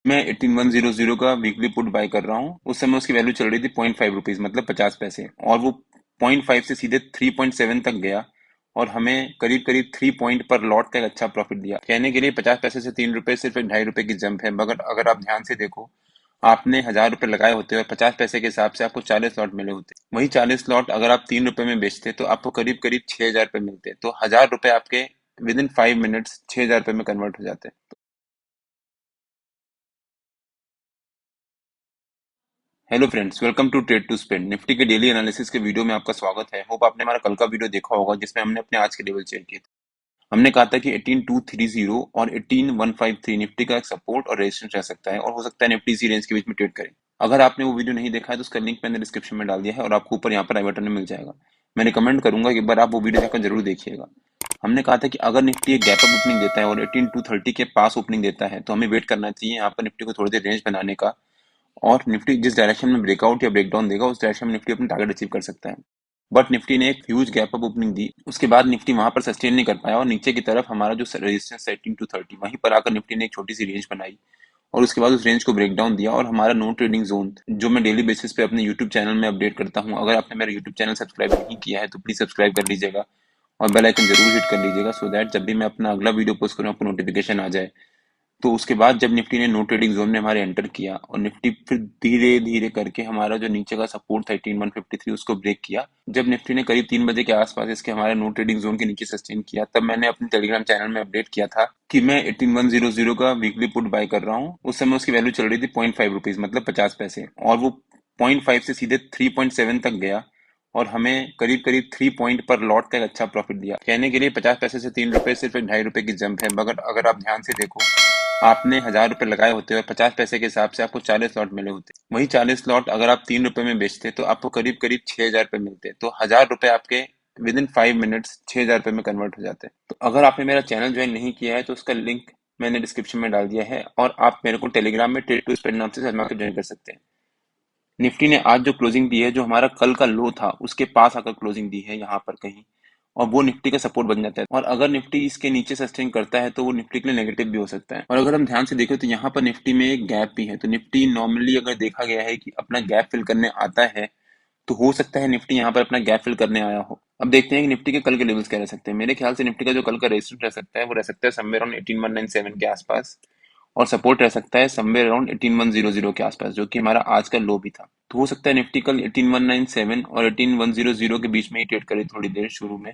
मैं 18100 का weekly put buy कर रहा हूँ। उस समय उसकी वैल्यू चल रही थी 0.5 रुपीज, मतलब 50 पैसे, और वो 0.5 से सीधे 3.7 तक गया और हमें करीब करीब 3 पॉइंट पर लॉट का एक अच्छा प्रॉफिट दिया। कहने के लिए 50 पैसे से 3 रुपए सिर्फ एक 2.5 रुपए की जंप है, मगर अगर आप ध्यान से देखो, आपने 1000 रुपए लगाए होते और 50 पैसे के हिसाब से आपको 40 लॉट मिले होते। वही 40 लॉट अगर आप 3 रुपए में बेचते तो आपको करीब करीब 6,000 रुपए मिलते। तो 1000 रुपए आपके विद इन 5 मिनट्स 6,000 रुपए में कन्वर्ट हो जाते। Hello friends, welcome to trade to spend. Nifty के डेली एनालिसिस के वीडियो में आपका स्वागत है। होप आपने हमारा कल का वीडियो देखा होगा जिसमें हमने अपने आज के लेवल चेक किए थे। हमने कहा था कि 18230 और 18153 निफ्टी का एक सपोर्ट और रेजिस्टेंस रह सकता है, और हो सकता है निफ्टी इसी रेंज के बीच में ट्रेड करें। अगर आपने वो वीडियो नहीं देखा है तो उसका लिंक मैंने डिस्क्रिप्शन में डाल दिया है और आपको ऊपर यहाँ पर आई बटन में मिल जाएगा। मैं रिकमेंड करूंगा कि एक बार आप वो वीडियो जाकर जरूर देखिएगा। हमने कहा था कि अगर निफ्टी एक गैप अप ओपनिंग देता है और 18230 के पास ओपनिंग देता है तो हमें वेट करना चाहिए यहाँ पर निफ्टी को थोड़ी देर रेंज बनाने का, और निफ्टी जिस डायरेक्शन में ब्रेकआउट या ब्रेकडाउन देगा उस डायरेक्शन में निफ्टी अपना टारगेट अचीव कर सकता है। बट निफ्टी ने एक ह्यूज गैप अप ओपनिंग दी, उसके बाद निफ्टी वहां पर सस्टेन नहीं कर पाया और नीचे की तरफ हमारा जो रेजिस्टेंस है 18230 वहीं पर आकर निफ्टी ने एक छोटी सी रेंज बनाई और उसके बाद उस रेंज को ब्रेक डाउन दिया। और हमारा नो ट्रेडिंग जोन जो मैं डेली बेसिस पे अपने यूट्यूब चैनल में अपडेट करता हूँ, अगर आपने मेरा यूट्यूब चैनल सब्सक्राइब नहीं किया है तो प्लीज सब्सक्राइब कर लीजिएगा और बेल आइकन जरूर हिट कर लीजिएगा, सो दैट जब भी मैं अपना अगला वीडियो पोस्ट करूँ आपको नोटिफिकेशन आ जाए। तो उसके बाद जब निफ्टी ने नो ट्रेडिंग जोन में हमारे एंटर किया और निफ्टी फिर धीरे धीरे करके हमारा जो नीचे का सपोर्ट था 18153 उसको ब्रेक किया, जब निफ्टी ने करीब 3 बजे के आसपास इसके हमारे नो ट्रेडिंग जोन के नीचे सस्टेन किया, तब मैंने अपने टेलीग्राम चैनल में अपडेट किया था कि मैं 18100 का वीकली पुट बाय कर रहा हूँ। उस समय उसकी वैल्यू चल रही थी 0.5 रुपीज, मतलब 50 पैसे, और वो 0.5 से सीधे 3.7 तक गया और हमें करीब करीब 3 पॉइंट पर लॉट का एक अच्छा प्रॉफिट दिया। कहने के लिए 50 पैसे से 3 रुपए सिर्फ एक 2.5 रुपए की जंप है, मगर अगर आप ध्यान से देखो, आपने 1000 रुपए लगाए होते और 50 पैसे के हिसाब से आपको 40 लॉट मिले होते। वही 40 लॉट अगर आप 3 रुपए में बेचते तो आपको करीब करीब 6,000 रुपए मिलते। तो 1000 रुपए आपके विद इन 5 मिनट्स 6,000 रुपए में कन्वर्ट हो जाते। तो अगर आपने मेरा चैनल ज्वाइन नहीं किया है तो उसका लिंक मैंने डिस्क्रिप्शन में डाल दिया है, और आप मेरे को टेलीग्राम में ट्रेड टू स्पेंड नाम से आजमा के ज्वाइन कर सकते हैं। निफ्टी ने आज जो क्लोजिंग दी है, जो हमारा कल का लो था उसके पास आकर क्लोजिंग दी है यहाँ पर कहीं, और वो निफ्टी का सपोर्ट बन जाता है। और अगर निफ्टी इसके नीचे सस्टेन करता है तो वो निफ्टी के लिए नेगेटिव भी हो सकता है। और अगर हम ध्यान से देखें तो यहाँ पर निफ्टी में एक गैप भी है। तो निफ्टी नॉर्मली अगर देखा गया है कि अपना गैप फिल करने आता है, तो हो सकता है निफ्टी यहाँ पर अपना गैप फिल करने आया हो। अब देखते हैं कि निफ्टी के कल के लेवल्स क्या रह सकते हैं। मेरे ख्याल से निफ्टी का जो कल का रेजिस्टेंस रह सकता है वो रह सकता है समवेयर अराउंड 18197 के आसपास, और सपोर्ट रह सकता है समवेयर अराउंड 18100 के आसपास, जो कि हमारा आज का लो भी था। तो हो सकता है निफ्टी कल 18197 और 18100 के बीच में ही ट्रेड करे थोड़ी देर शुरू में,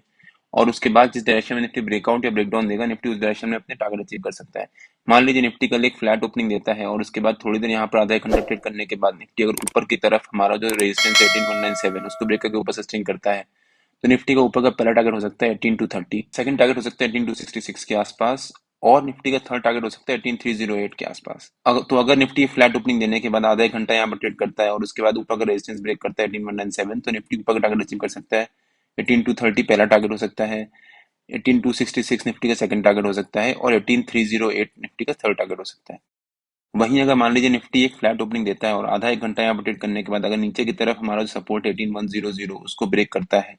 और उसके बाद जिस डायरेक्शन में निफ्टी ब्रेकआउट या ब्रेकडाउन देगा निफ्टी उस डायरेक्शन में अपने टारगेट अचीव कर सकता है। मान लीजिए निफ्टी कल एक फ्लैट ओपनिंग देता है और उसके बाद थोड़ी देर यहाँ पर आधा एक घंटा ट्रेड करने के बाद निफ्टी अगर ऊपर की तरफ हमारा जो रेजिस्टेंस है 18197 उसको ब्रेक करके ऊपर सस्टेन करता है, तो निफ्टी का ऊपर का पहला टारगेट हो सकता है 18230, सेकंड टारगेट हो सकता है 18266 के आसपास, और निफ्टी का थर्ड टारगेट हो सकता है 18308 के आसपास। अगर निफ्टी फ्लैट ओपनिंग देने के बाद आधा एक घंटा यहाँ पर ट्रेड करता है और उसके बाद ऊपर का रेजिस्टेंस ब्रेक करता है 18197, तो निफ्टी ऊपर का टारगेट अचीव कर सकता है। 18230 पहला टारगेट हो सकता है, 18266 निफ्टी का सेकंड टारगेट हो सकता है, और 18308 निफ्टी का थर्ड टारगेट हो सकता है। वहीं अगर मान लीजिए निफ्टी एक फ्लैट ओपनिंग देता है और आधा एक घंटा यहाँ पर ट्रेड करने के बाद अगर नीचे की तरफ हमारा जो सपोर्ट 18100 उसको ब्रेक करता है,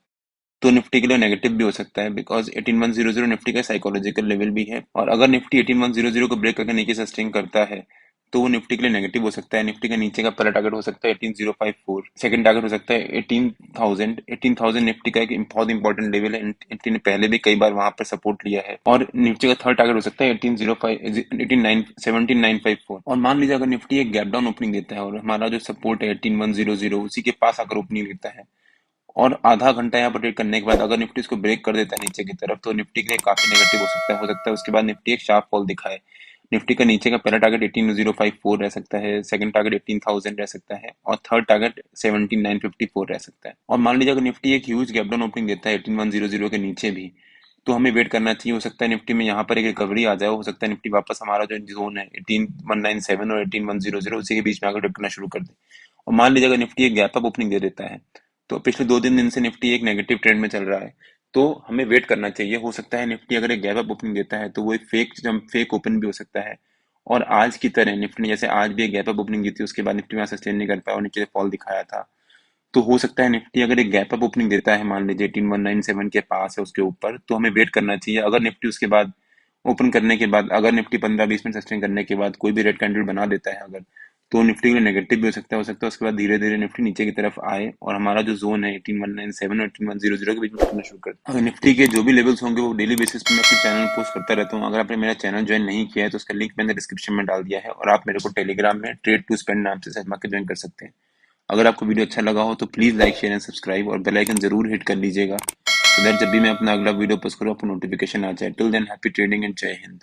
तो निफ्टी के लिए नेगेटिव भी हो सकता है, बिकॉज 18100 निफ्टी का साइकोलॉजिकल लेवल भी है, और अगर निफ्टी 18100 को ब्रेक करके नीचे सस्टेन करता है तो वो निफ्टी के लिए नेगेटिव हो सकता है। निफ्टी का नीचे का पहला टारगेट हो सकता है 18054, सेकंड टारगेट हो सकता है 18000। 18000 निफ्टी का एक बहुत इंपॉर्टेंट लेवल है, निफ्टी ने पहले भी कई बार वहां पर सपोर्ट लिया है, और निफ्टी का थर्ड टारगेट हो सकता है 1805 189 17954। और मान लीजिए अगर निफ्टी एक गैप डाउन ओपनिंग देता है और हमारा जो सपोर्ट है 18100 उसी के पास आकर ओपनिंग लेता है, और आधा घंटा यहाँ पर ट्रेड करने के बाद अगर निफ्टी इसको ब्रेक कर देता है नीचे की तरफ, तो निफ्टी के लिए काफी नेगेटिव हो सकता है। उसके बाद निफ्टी एक शार्प फॉल दिखाए। निफ्टी का नीचे का पहला टारगेट 18054 रह सकता है, सेकंड टारगेट 18000 रह सकता है, और थर्ड टारगेट 17954 रह सकता है। और मान लीजिए अगर निफ्टी एक ह्यूज गैप डाउन ओपनिंग देता है 18100 के नीचे भी, तो हमें वेट करना चाहिए। हो सकता है निफ्टी में यहाँ पर एक रिकवरी आ जाए, हो सकता है निफ्टी वापस हमारा जो जोन है 18197 और 18100 उसी के बीच में आकर ट्रेड करना शुरू कर दे। और मान लीजिए अगर निफ्टी एक गैप अप ओपनिंग दे देता है, तो पिछले 2 3 दिन से निफ्टी एक नेगेटिव ट्रेंड में चल रहा है, तो हमें वेट करना चाहिए। हो सकता है निफ्टी अगर एक गैप अप ओपनिंग देता है तो वो एक फेक ओपन भी हो सकता है, और आज की तरह निफ्टी ने जैसे आज भी एक गैप अप ओपनिंग दी थी उसके बाद निफ्टी में सस्टेन नहीं कर पाया और नीचे से फॉल दिखाया था, तो हो सकता है निफ्टी अगर एक गैप अप ओपनिंग देता है मान लीजिए 18197 के पास है उसके ऊपर, तो हमें वेट करना चाहिए। अगर निफ्टी उसके बाद ओपन करने के बाद अगर निफ्टी 15-20 मिनट सस्टेन करने के बाद कोई भी रेड कैंडल बना देता है अगर, तो निफ्टी के लिए नेगेटिव भी हो सकता है। उसके बाद धीरे धीरे निफ्टी नीचे की तरफ आए और हमारा जो जोन है 18197 और 18100 के बीच में करना शुरू कर दे। निफ्टी के जो भी लेवल्स होंगे वो डेली बेसिस पे मैं अपने चैनल में पोस्ट करता रहता हूँ। अगर आपने मेरा चैनल ज्वाइन नहीं किया है तो उसका लिंक मैंने डिस्क्रिप्शन में डाल दिया है और आप मेरे को टेलीग्राम में ट्रेड टू स्पेंड नाम से सजमा के ज्वाइन कर सकते हैं। अगर आपको वीडियो अच्छा लगा हो तो please like share and subscribe और बेल आइकन जरूर हिट कर लीजिएगा, सो दैट जब भी मैं अपना अगला वीडियो पोस्ट करूँ आपको नोटिफिकेशन आ जाए। Till than happy trading and जय हिंद।